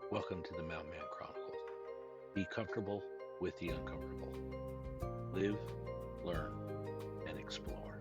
Welcome to the Mountain Man Chronicles. Be comfortable with the uncomfortable. Live, learn, and explore.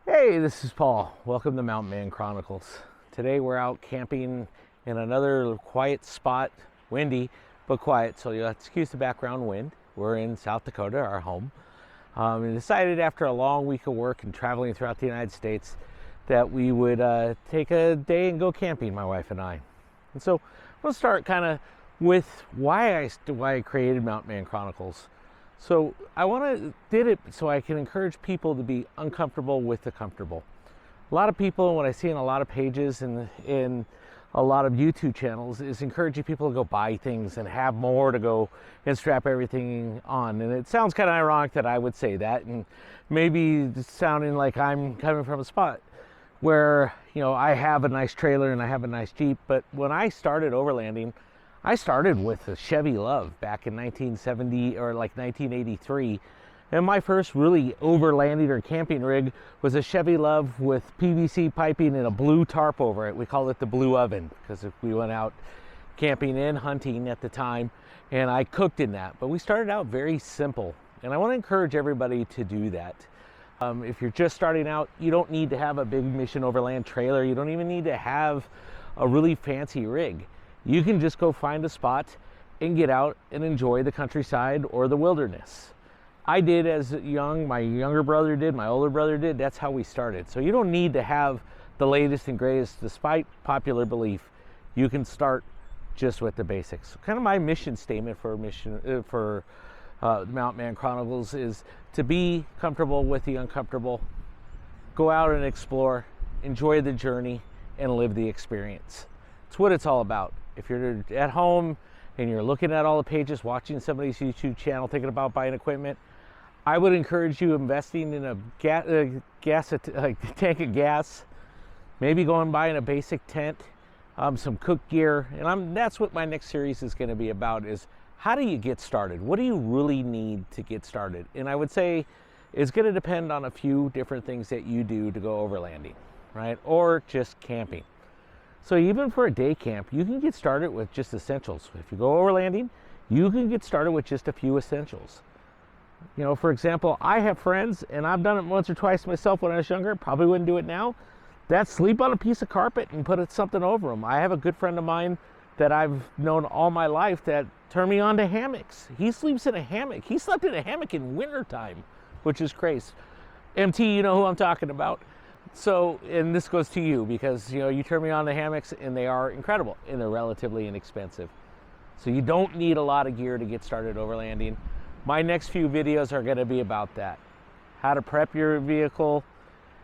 Hey, this is Paul. Welcome to Mountain Man Chronicles. Today we're out camping in another quiet spot, windy but quiet, so you'll excuse the background wind. We're in South Dakota, our home. We decided after a long week of work and traveling throughout the United States that we would take a day and go camping, my wife and I. And so we'll start kind of with why I created Mountain Man Chronicles. So I did it so I can encourage people to be uncomfortable with the comfortable. A lot of people, what I see in a lot of pages and in a lot of YouTube channels, is encouraging people to go buy things and have more to go and strap everything on. And it sounds kind of ironic that I would say that, and maybe sounding like I'm coming from a spot where, you know, I have a nice trailer and I have a nice Jeep. But when I started overlanding, I started with a Chevy Love back in 1970 or like 1983. And my first really overlanding or camping rig was a Chevy Love with PVC piping and a blue tarp over it. We call it the Blue Oven because we went out camping and hunting at the time, and I cooked in that. But we started out very simple, and I want to encourage everybody to do that. If you're just starting out, you don't need to have a big Mission Overland trailer. You don't even need to have a really fancy rig. You can just go find a spot and get out and enjoy the countryside or the wilderness. I did as young, my younger brother did, my older brother did. That's how we started. So you don't need to have the latest and greatest. Despite popular belief, you can start just with the basics. Kind of my mission statement for Mountain Man Chronicles is to be comfortable with the uncomfortable. Go out and explore, enjoy the journey, and live the experience. It's what it's all about. If you're at home and you're looking at all the pages, watching somebody's YouTube channel, thinking about buying equipment, I would encourage you investing in a tank of gas, maybe going buying a basic tent, some cook gear, and that's what my next series is going to be about, is how do you get started? What do you really need to get started? And I would say it's going to depend on a few different things that you do to go overlanding, right? Or just camping. So even for a day camp, you can get started with just essentials. If you go overlanding, you can get started with just a few essentials. You know, for example, I have friends, and I've done it once or twice myself when I was younger, probably wouldn't do it now, that sleep on a piece of carpet and put something over them. I have a good friend of mine that I've known all my life that turned me on to hammocks. He sleeps in a hammock. He slept in a hammock in wintertime, which is crazy. MT, you know who I'm talking about. So, and this goes to you because, you know, you turn me on to hammocks and they are incredible and they're relatively inexpensive. So you don't need a lot of gear to get started overlanding. My next few videos are going to be about that. How to prep your vehicle,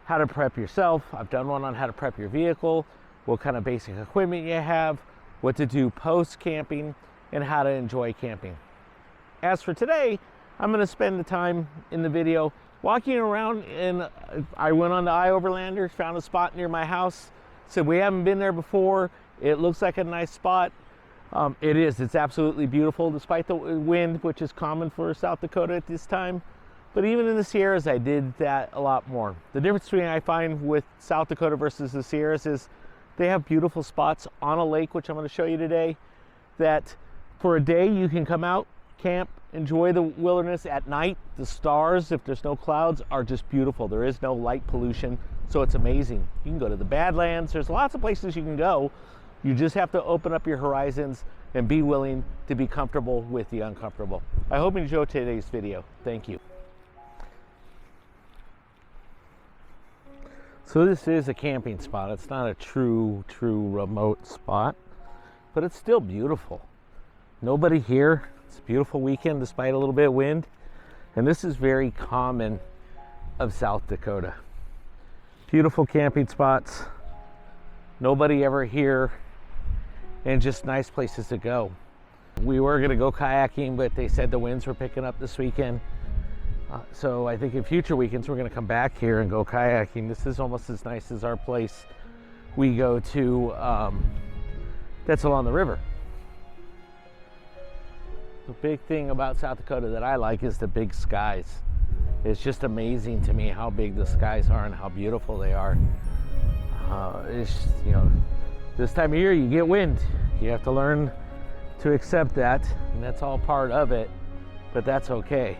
how to prep yourself. I've done one on how to prep your vehicle, what kind of basic equipment you have, what to do post-camping, and how to enjoy camping. As for today, I'm going to spend the time in the video walking around, and I went on the iOverlander, found a spot near my house, said we haven't been there before. It looks like a nice spot. It is. It's absolutely beautiful despite the wind, which is common for South Dakota at this time. But even in the Sierras, I did that a lot more. The difference between I find with South Dakota versus the Sierras is they have beautiful spots on a lake, which I'm going to show you today, that for a day you can come out, camp, enjoy the wilderness. At night, the stars, if there's no clouds, are just beautiful. There is no light pollution, so it's amazing. You can go to the Badlands. There's lots of places you can go. You just have to open up your horizons and be willing to be comfortable with the uncomfortable. I hope you enjoyed today's video. Thank you. So this is a camping spot. It's not a true remote spot, but it's still beautiful. Nobody here. It's a beautiful weekend despite a little bit of wind. And this is very common of South Dakota. Beautiful camping spots. Nobody ever here. And just nice places to go. We were going to go kayaking, but they said the winds were picking up this weekend. So I think in future weekends we're going to come back here and go kayaking. This is almost as nice as our place we go to that's along the river. The big thing about South Dakota that I like is the big skies. It's just amazing to me how big the skies are and how beautiful they are. It's, you know, this time of year you get wind. You have to learn to accept that, and that's all part of it, but that's okay.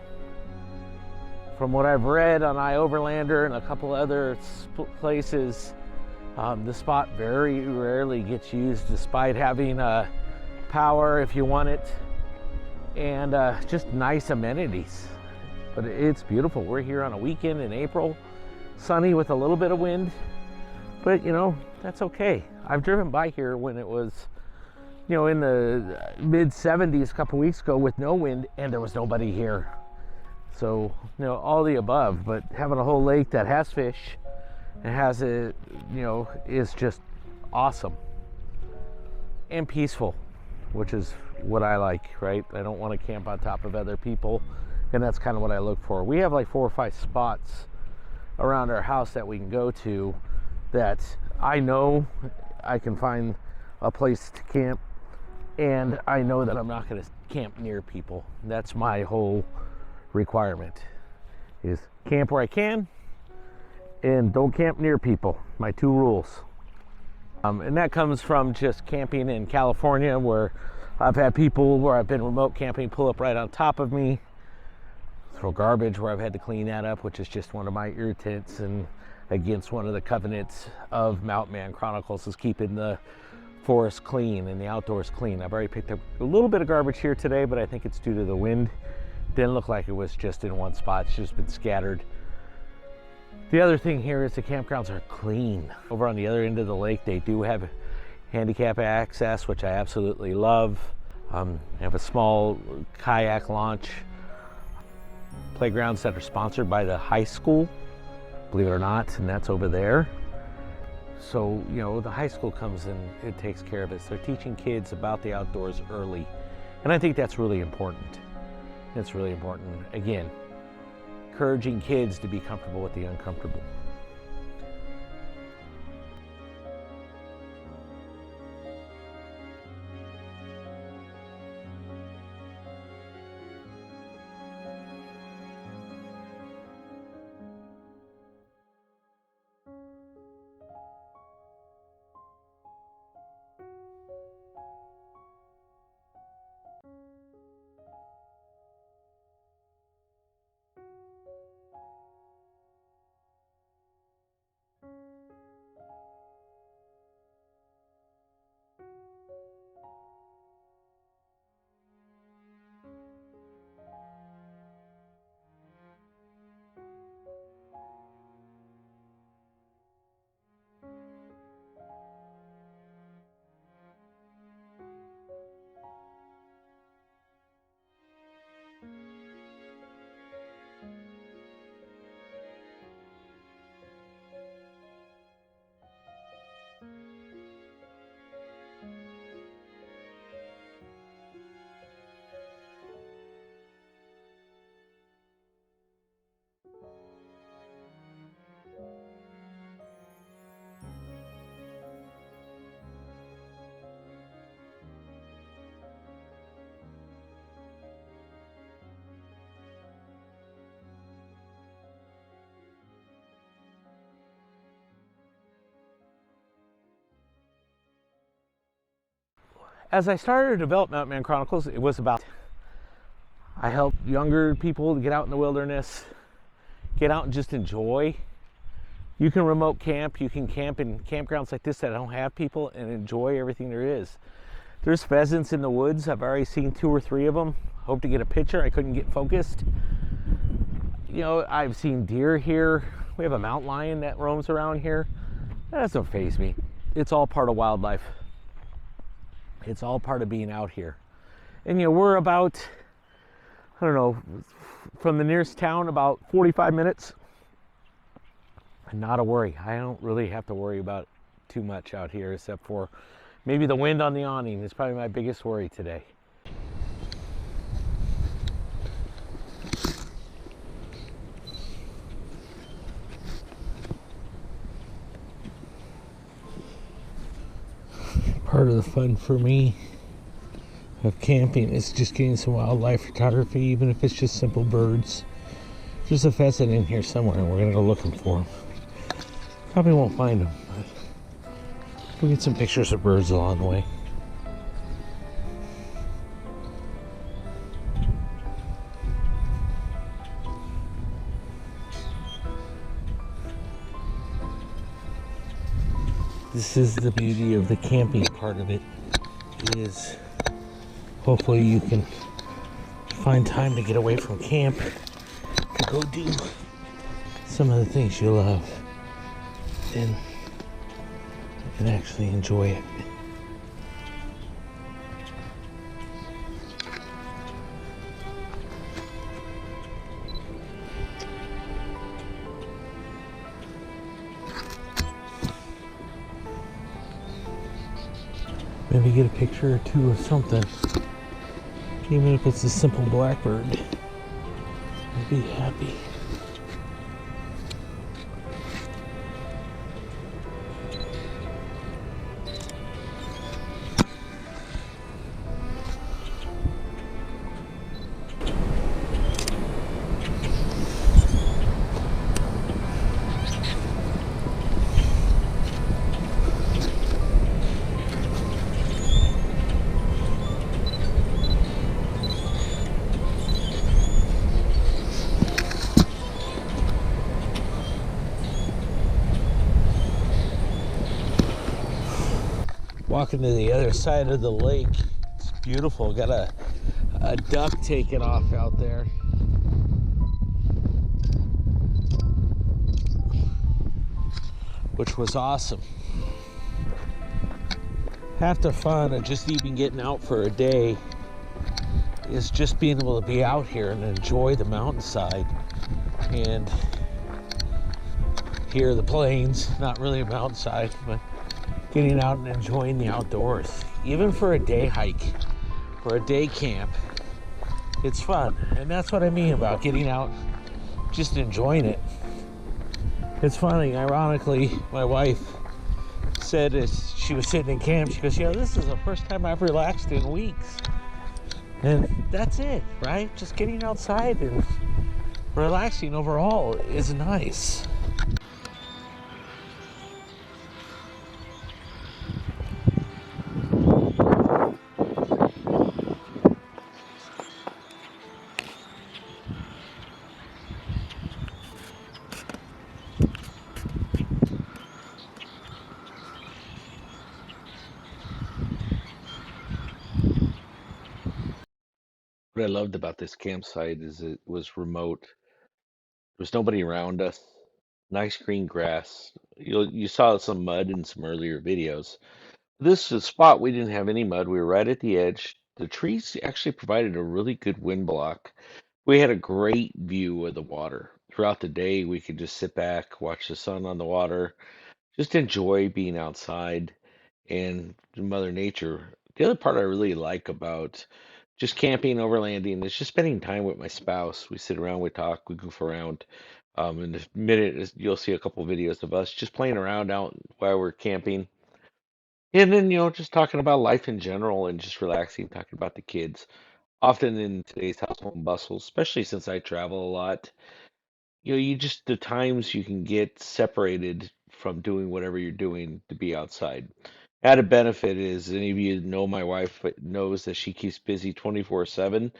From what I've read on Overlander and a couple other places, the spot very rarely gets used despite having power if you want it, and just nice amenities. But it's beautiful. We're here on a weekend in April, sunny with a little bit of wind, but you know, that's okay. I've driven by here when it was, you know, in the mid 70s a couple weeks ago with no wind, and there was nobody here. So, you know, all the above, but having a whole lake that has fish and has it, you know, is just awesome and peaceful, which is what I like, right? I don't want to camp on top of other people, and that's kind of what I look for. We have like 4 or 5 spots around our house that we can go to that I know I can find a place to camp, and I know that I'm not going to camp near people. That's my whole requirement, is camp where I can and don't camp near people. My 2 rules. And that comes from just camping in California, where I've had people where I've been remote camping pull up right on top of me, throw garbage where I've had to clean that up, which is just one of my irritants and against one of the covenants of Mountain Man Chronicles, is keeping the forest clean and the outdoors clean. I've already picked up a little bit of garbage here today, but I think it's due to the wind. Didn't look like it was just in one spot. It's just been scattered. The other thing here is the campgrounds are clean. Over on the other end of the lake, they do have handicap access, which I absolutely love. They have a small kayak launch. Playgrounds that are sponsored by the high school, believe it or not, and that's over there. So, you know, the high school comes and it takes care of it. So they're teaching kids about the outdoors early. And I think that's really important. It's really important. Again, encouraging kids to be comfortable with the uncomfortable. As I started to develop Mountain Man Chronicles, it was about, I help younger people to get out in the wilderness, get out and just enjoy. You can remote camp, you can camp in campgrounds like this that don't have people and enjoy everything there is. There's pheasants in the woods. I've already seen 2 or 3 of them. Hope to get a picture. I couldn't get focused. You know, I've seen deer here. We have a mountain lion that roams around here. That doesn't faze me. It's all part of wildlife. It's all part of being out here. And you know, we're about, I don't know, from the nearest town about 45 minutes. Not a worry. I don't really have to worry about too much out here, except for maybe the wind on the awning is probably my biggest worry today. Part of the fun for me of camping is just getting some wildlife photography, even if it's just simple birds. There's a pheasant in here somewhere, and we're gonna go looking for him. Probably won't find him, but we'll get some pictures of birds along the way. This is the beauty of the camping part of it, is hopefully you can find time to get away from camp to go do some of the things you love, and you can actually enjoy it. Maybe get a picture or two of something, even if it's a simple blackbird. I'd be happy. Walking to the other side of the lake. It's beautiful. Got a duck taking off out there. Which was awesome. Half the fun of just even getting out for a day is just being able to be out here and enjoy the mountainside and hear the plains. Not really a mountainside, but getting out and enjoying the outdoors. Even for a day hike, for a day camp, it's fun. And that's what I mean about getting out, just enjoying it. It's funny, ironically, my wife said as she was sitting in camp, she goes, this is the first time I've relaxed in weeks. And that's it, right? Just getting outside and relaxing overall is nice. What I loved about this campsite is it was remote. There was nobody around us. Nice green grass. You saw some mud in some earlier videos. This is a spot we didn't have any mud. We were right at the edge. The trees actually provided a really good wind block. We had a great view of the water. Throughout the day, we could just sit back, watch the sun on the water, just enjoy being outside and Mother Nature. The other part I really like about just camping, overlanding, is just spending time with my spouse. We sit around, we talk, we goof around. In a minute, you'll see a couple videos of us just playing around out while we're camping. And then, just talking about life in general and just relaxing, talking about the kids. Often in today's household bustle, especially since I travel a lot, you just, the times you can get separated from doing whatever you're doing to be outside. Added benefit is, any of you know my wife knows that she keeps busy 24/7.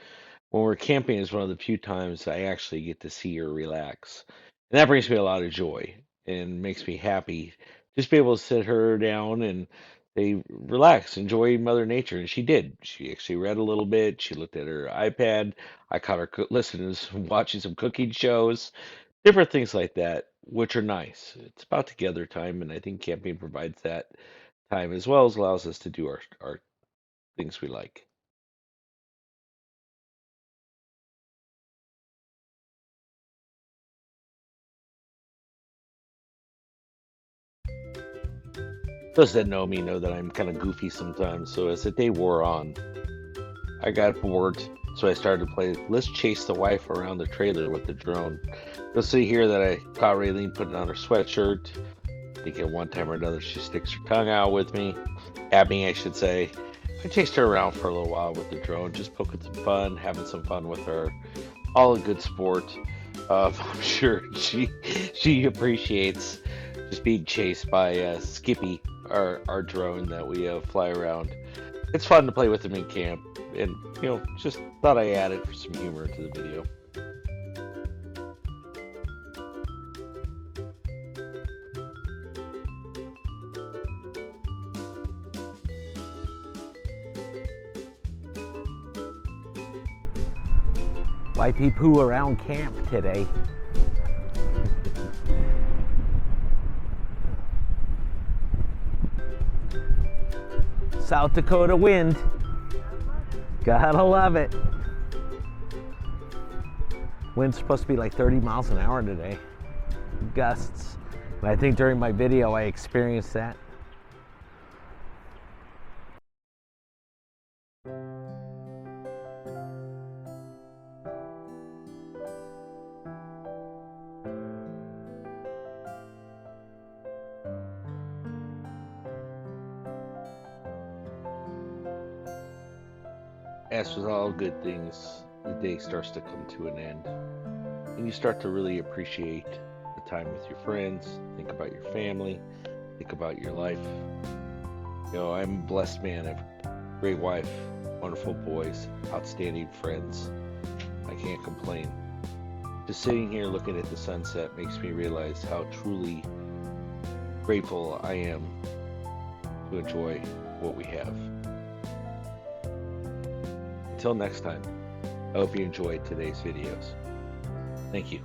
When we're camping is one of the few times I actually get to see her relax. And that brings me a lot of joy and makes me happy. Just be able to sit her down and they relax, enjoy Mother Nature. And she did. She actually read a little bit. She looked at her iPad. I caught her listening to watching some cooking shows, different things like that, which are nice. It's about together time, and I think camping provides that time as well as allows us to do our things we like. Those that know me know that I'm kind of goofy sometimes. So as the day wore on, I got bored. So I started to play Let's Chase the Wife Around the Trailer with the drone. You'll see here that I caught Raylene putting on her sweatshirt. I think at one time or another she sticks her tongue out with me. At me, I should say. I chased her around for a little while with the drone, just poking some fun, having some fun with her. All a good sport. I'm sure she appreciates just being chased by Skippy, our drone that we fly around. It's fun to play with him in camp, and just thought I added for some humor to the video. Why pee-poo around camp today? South Dakota wind. Gotta love it. Wind's supposed to be like 30 miles an hour today. Gusts. And I think during my video I experienced that. As with all good things, the day starts to come to an end, and you start to really appreciate the time with your friends, think about your family, think about your life. I'm a blessed man. I have a great wife, wonderful boys, outstanding friends. I can't complain. Just sitting here looking at the sunset makes me realize how truly grateful I am to enjoy what we have. Until next time, I hope you enjoyed today's videos. Thank you.